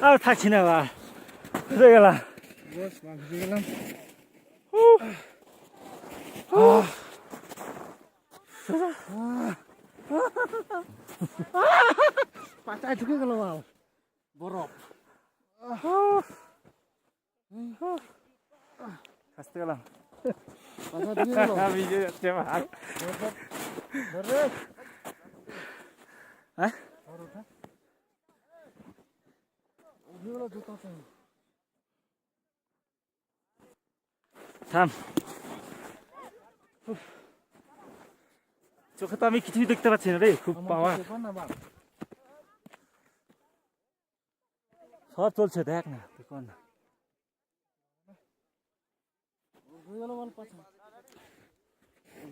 আর থাকছি না আবার ভিজে গেলাম ভিজে গেলাম পাতায় ঢুকে গেল বাল বরফ আসতে গেলাম পাতা ঢুকে গেল ভিজে যাচ্ছে ভাগ হ্যাঁ থাম চোখে তো আমি কিছুই দেখতে পাচ্ছি না রে খুব পাওয়া সব চলছে দেখ না তুই কর না